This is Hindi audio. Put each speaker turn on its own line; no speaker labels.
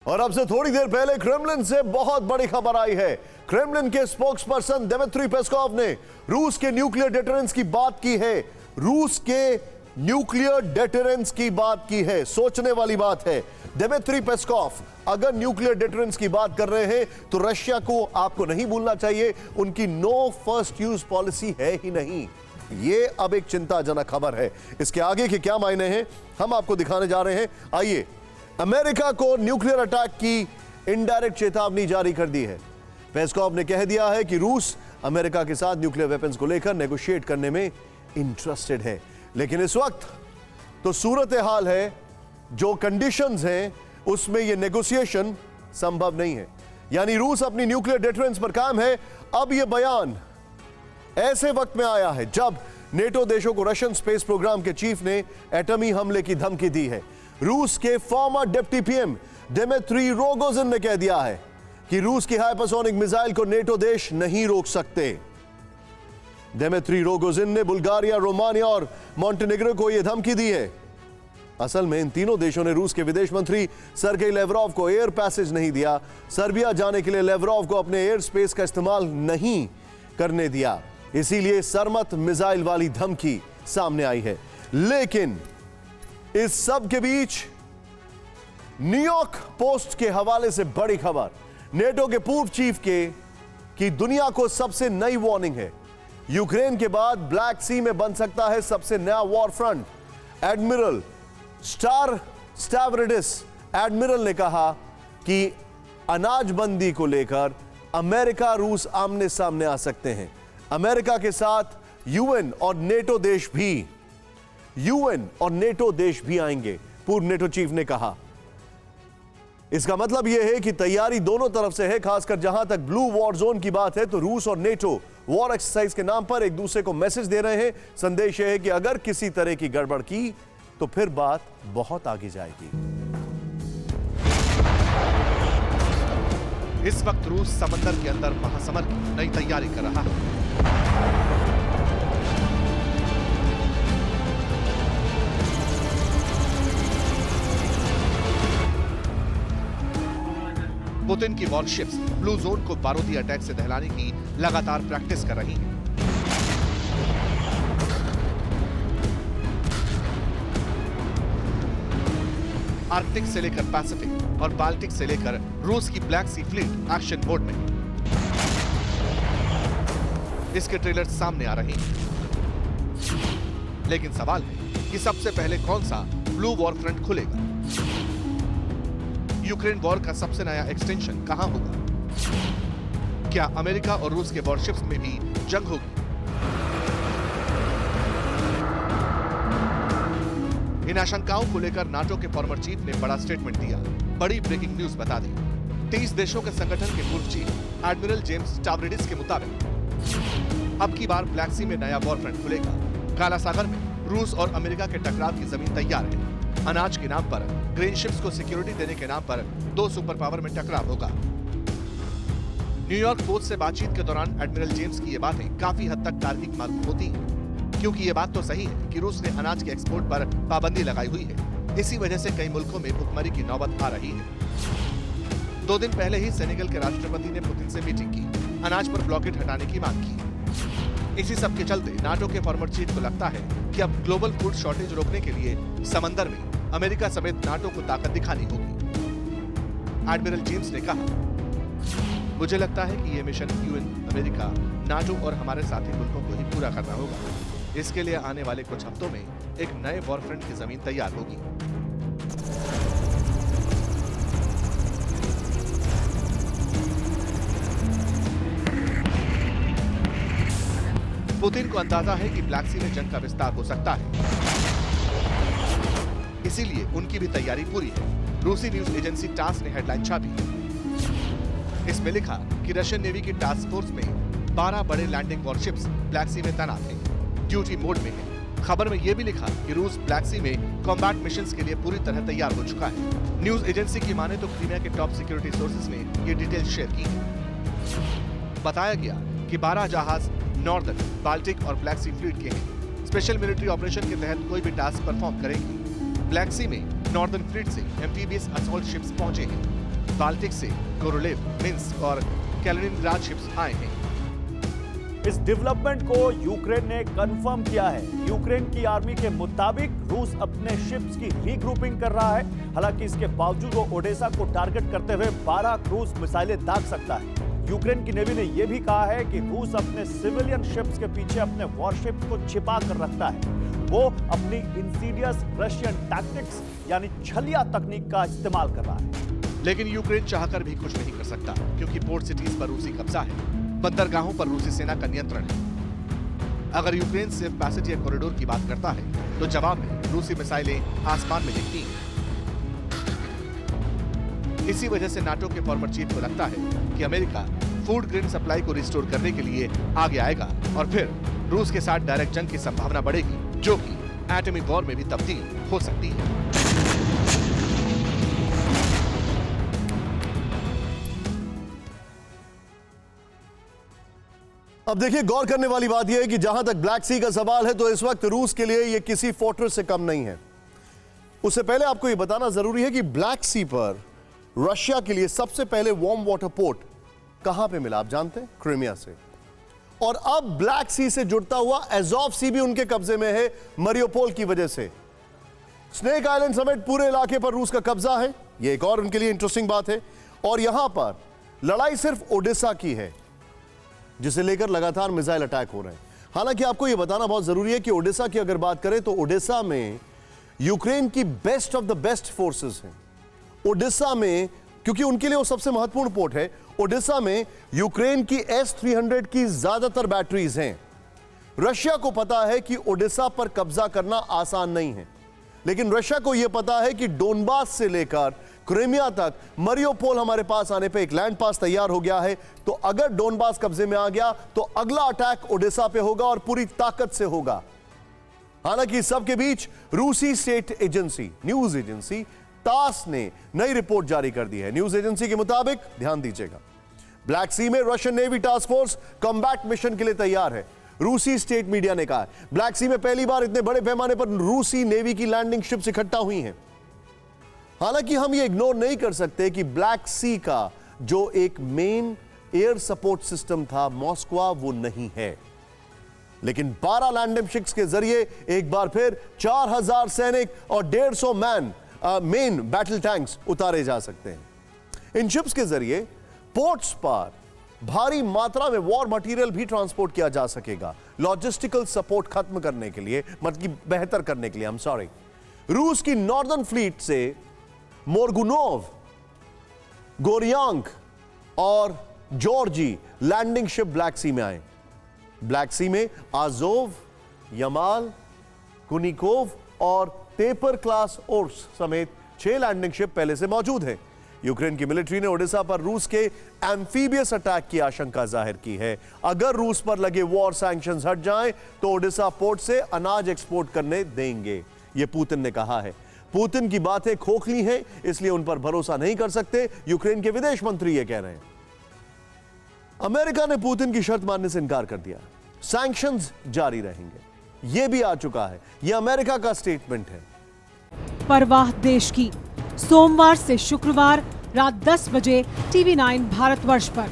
और अब से थोड़ी देर पहले क्रेमलिन से बहुत बड़ी खबर आई है। क्रेमलिन के स्पोक्सपर्सन दिमित्री पेस्कोव ने रूस के न्यूक्लियर डेटरेंस की बात की है। रूस के न्यूक्लियर डेटरेंस की बात की है। सोचने वाली बात है। दिमित्री पेस्कोव अगर न्यूक्लियर डेटरेंस की बात कर रहे हैं तो रशिया को आपको नहीं भूलना चाहिए, उनकी नो फर्स्ट यूज पॉलिसी है ही नहीं। ये अब एक चिंताजनक खबर है। इसके आगे के क्या मायने हैं हम आपको दिखाने जा रहे हैं। आइए, अमेरिका को न्यूक्लियर अटैक की इनडायरेक्ट चेतावनी जारी कर दी है। पेस्कोव ने कह दिया है कि रूस अमेरिका के साथ न्यूक्लियर वेपन्स को लेकर नेगोशिएट करने में इंटरेस्टेड है, लेकिन इस वक्त तो सूरत हाल है, जो कंडीशंस हैं उसमें यह नेगोशिएशन संभव नहीं है। यानी रूस अपनी न्यूक्लियर डिटरेंस पर कायम है। अब यह बयान ऐसे वक्त में आया है जब नेटो देशों को रशियन स्पेस प्रोग्राम के चीफ ने एटमी हमले की धमकी दी है। रूस के former deputy PM Dmitry Rogozin ने कह दिया है कि रूस की हाइपरसोनिक मिसाइल को नेटो देश नहीं रोक सकते। दिमित्री रोगोजिन ने बुल्गारिया, रोमानिया और मॉन्टेनेग्रो को यह धमकी दी है। असल में इन तीनों देशों ने रूस के विदेश मंत्री सर्गेई लेवरोव को एयर पैसेज नहीं दिया। सर्बिया जाने के लिए लेवरोव को अपने एयर स्पेस का इस्तेमाल नहीं करने दिया, इसीलिए सरमत मिसाइल वाली धमकी सामने आई है। लेकिन इस सब के बीच न्यूयॉर्क पोस्ट के हवाले से बड़ी खबर नेटो के पूर्व चीफ की दुनिया को सबसे नई वार्निंग है। यूक्रेन के बाद ब्लैक सी में बन सकता है सबसे नया वॉर फ्रंट। एडमिरल स्टावरिडिस एडमिरल ने कहा कि अनाजबंदी को लेकर अमेरिका रूस आमने सामने आ सकते हैं। अमेरिका के साथ यूएन और नेटो देश भी आएंगे, पूर्व नेटो चीफ ने कहा। इसका मतलब यह है कि तैयारी दोनों तरफ से है। खासकर जहां तक ब्लू वॉर जोन की बात है तो रूस और नेटो वॉर एक्सरसाइज के नाम पर एक दूसरे को मैसेज दे रहे हैं। संदेश यह है कि अगर किसी तरह की गड़बड़ की तो फिर बात बहुत आगे जाएगी।
इस वक्त रूस समंदर के अंदर महासमर की नई तैयारी कर रहा है। पुतिन की वॉरशिप्स ब्लू जोन को बारूदी अटैक से दहलाने की लगातार प्रैक्टिस कर रही हैं। आर्कटिक से लेकर पैसिफिक और बाल्टिक से लेकर रूस की black Sea fleet action mode में। इसके ट्रेलर सामने आ रहे हैं, लेकिन सवाल है कि सबसे पहले कौन सा ब्लू वॉर फ्रंट खुलेगा। यूक्रेन वॉर का सबसे नया एक्सटेंशन कहां होगा? क्या अमेरिका और रूस के वॉरशिप्स में भी जंग होगी? इन आशंकाओं को लेकर नाटो के फॉर्मर चीफ ने बड़ा स्टेटमेंट दिया। बड़ी ब्रेकिंग न्यूज बता दें। 23 देशों के संगठन के पूर्व चीफ एडमिरल जेम्स स्टावरिडिस के मुताबिक अब की बार ब्लैक सी में नया वॉर फ्रंट खुलेगा। काला सागर में रूस और अमेरिका के टकराव की जमीन तैयार है। अनाज के नाम पर, ग्रेन शिप्स को सिक्योरिटी देने के नाम पर दो सुपर पावर में टकराव होगा। न्यूयॉर्क पोस्ट से बातचीत के दौरान एडमिरल जेम्स की ये बातें काफी हद तक तार्किक मालूम होती हैं, क्योंकि ये बात तो सही है कि रूस ने अनाज के एक्सपोर्ट पर पाबंदी लगाई हुई है। इसी वजह से कई मुल्कों में भुखमरी की नौबत आ रही है। 2 दिन पहले ही सेनेगल के राष्ट्रपति ने पुतिन से मीटिंग की, अनाज पर ब्लॉकेट हटाने की मांग की। इसी सब के चलते नाटो के फॉर्मर चीफ को लगता है कि अब ग्लोबल फूड शॉर्टेज रोकने के लिए समंदर में अमेरिका समेत नाटो को ताकत दिखानी होगी। एडमिरल जेम्स ने कहा, मुझे लगता है कि यह मिशन यूएन, अमेरिका, नाटो और हमारे साथी मुल्कों को ही पूरा करना होगा। इसके लिए आने वाले कुछ हफ्तों में एक नए वॉर फ्रंट की जमीन तैयार होगी। पुतिन को अंदाजा है कि ब्लैक सी में जंग का विस्तार हो सकता है, इसीलिए उनकी भी तैयारी पूरी है। रूसी न्यूज एजेंसी टास ने हेडलाइन छापी। इसमें लिखा कि रशियन नेवी की टास्क फोर्स में 12 बड़े लैंडिंग वॉरशिप्स ब्लैक सी में तैनात हैं, ड्यूटी मोड में है। खबर में यह भी लिखा कि रूस ब्लैक सी में कॉम्बैट मिशंस के लिए पूरी तरह तैयार हो चुका है। न्यूज एजेंसी की माने तो क्रीमिया के टॉप सिक्योरिटी सोर्सेज ने ये डिटेल शेयर की है। बताया गया कि 12 जहाज नॉर्दर्न, बाल्टिक और ब्लैक सी फ्लीट के हैं। स्पेशल मिलिट्री ऑपरेशन के तहत कोई भी टास्क परफॉर्म करेंगी। ब्लैक सी में नॉर्दर्न फ्लीट से एम्फीबियस असॉल्ट शिप्स पहुंचे हैं। बाल्टिक से कोरोलेव, मिन्स्क और कैलिनिनग्राड शिप्स आए हैं।
इस डेवलपमेंट को यूक्रेन ने कंफर्म किया है। यूक्रेन की आर्मी के मुताबिक रूस अपने शिप्स की रीग्रुपिंग कर रहा है। हालांकि इसके बावजूद वो ओडेसा को टारगेट करते हुए 12 क्रूज मिसाइलें दाग सकता है। यूक्रेन की नेवी ने यह भी कहा है कि रूस अपने सिविलियन शिप्स के पीछे अपने वॉरशिप्स को छिपा कर रखता है। वो अपनी इंसीडियस रशियन टैक्टिक्स यानी छलिया तकनीक का इस्तेमाल कर रहा है।
लेकिन यूक्रेन चाहकर भी कुछ नहीं कर सकता, क्योंकि पोर्ट सिटीज पर रूसी कब्जा है, बंदरगाहों पर रूसी सेना का नियंत्रण है। अगर यूक्रेन सिर्फ पैसेज या कॉरिडोर की बात करता है, तो जवाब में रूसी मिसाइलें आसमान में दिखती हैं। इसी वजह से नाटो के फॉर्मर चीफ को लगता है कि अमेरिका फूड ग्रेन सप्लाई को रिस्टोर करने के लिए आगे आएगा और फिर रूस के साथ डायरेक्ट जंग की संभावना बढ़ेगी, जो कि एटॉमिक वॉर में भी तब्दील हो सकती है।
अब देखिए, गौर करने वाली बात यह है कि जहां तक ब्लैक सी का सवाल है, तो इस वक्त रूस के लिए यह किसी फोर्ट्रेस से कम नहीं है। उससे पहले आपको यह बताना जरूरी है कि ब्लैक सी पर रशिया के लिए सबसे पहले वार्म वाटर पोर्ट कहां पे मिला, आप जानते हैं? क्रीमिया से। और अब ब्लैक सी से जुड़ता हुआ एज़ोव सी भी उनके कब्जे में है, मरियोपोल की वजह से। स्नेक आइलैंड समेत पूरे इलाके पर रूस का कब्जा है, यह एक और उनके लिए इंटरेस्टिंग बात है। और यहां पर लड़ाई सिर्फ ओडेसा की है, जिसे लेकर लगातार मिसाइल अटैक हो रहे हैं। हालांकि आपको यह बताना बहुत जरूरी है कि ओडेसा की अगर बात करें तो ओडेसा में यूक्रेन की best of the best forces हैं। ओडेसा में, क्योंकि उनके लिए वो सबसे महत्वपूर्ण पोर्ट है, ओडेसा में यूक्रेन की S-300 की ज्यादातर बैटरीज हैं। रशिया को पता है कि ओडेसा पर कब्जा करना आसान नहीं है, लेकिन रशिया को यह पता है कि डोनबास से लेकर क्रीमिया तक मरियोपोल हमारे पास आने पे एक लैंड पास तैयार हो गया है। तो अगर डोनबास कब्जे में आ गया तो अगला अटैक ओडेसा पे होगा और पूरी ताकत से होगा। हालांकि सबके बीच रूसी स्टेट एजेंसी, न्यूज एजेंसी तास ने नई रिपोर्ट जारी कर दी है। न्यूज एजेंसी के मुताबिक, ध्यान दीजिएगा, ब्लैक सी में Russian navy task force combat mission के लिए तैयार है। रूसी स्टेट मीडिया ने कहा है ब्लैक सी में पहली बार इतने बड़े पैमाने पर रूसी नेवी की लैंडिंग शिप्स इकट्ठा हुई हैं। हालांकि हम ये इग्नोर नहीं कर सकते कि ब्लैक सी का जो एक मेन एयर सपोर्ट सिस्टम था मॉस्को, वो नहीं है। लेकिन 12 लैंडिंग शिप्स के जरिए एक बार फिर 4000 सैनिक और 150 मेन बैटल टैंक्स उतारे जा सकते हैं। इन शिप्स के जरिए पोर्ट्स पर भारी मात्रा में वॉर मटेरियल भी ट्रांसपोर्ट किया जा सकेगा, लॉजिस्टिकल सपोर्ट खत्म करने के लिए, मतलब बेहतर करने के लिए। रूस की नॉर्दर्न फ्लीट से मोरगुनोव, गोरियांक और जॉर्जी लैंडिंग शिप ब्लैक सी में आए। ब्लैक सी में आजोव, यमाल, कुनिकोव और टेपर क्लास ओर्स समेत 6 लैंडिंग शिप पहले से मौजूद हैं। यूक्रेन की मिलिट्री ने ओडेसा पर रूस के एम्फीबियस अटैक की आशंका जाहिर की है। अगर रूस पर लगे वॉर सैंक्शंस हट जाएं तो ओडेसा पोर्ट से अनाज एक्सपोर्ट करने देंगे, यह पुतिन ने कहा है। पुतिन की बातें खोखली हैं, इसलिए उन पर भरोसा नहीं कर सकते, यूक्रेन के विदेश मंत्री यह कह रहे हैं। अमेरिका ने पुतिन की शर्त मानने से इनकार कर दिया, सैंक्शंस जारी रहेंगे, यह भी आ चुका है। यह अमेरिका का स्टेटमेंट है।
परवाह देश की, सोमवार से शुक्रवार रात 10 बजे TV9 भारतवर्ष पर।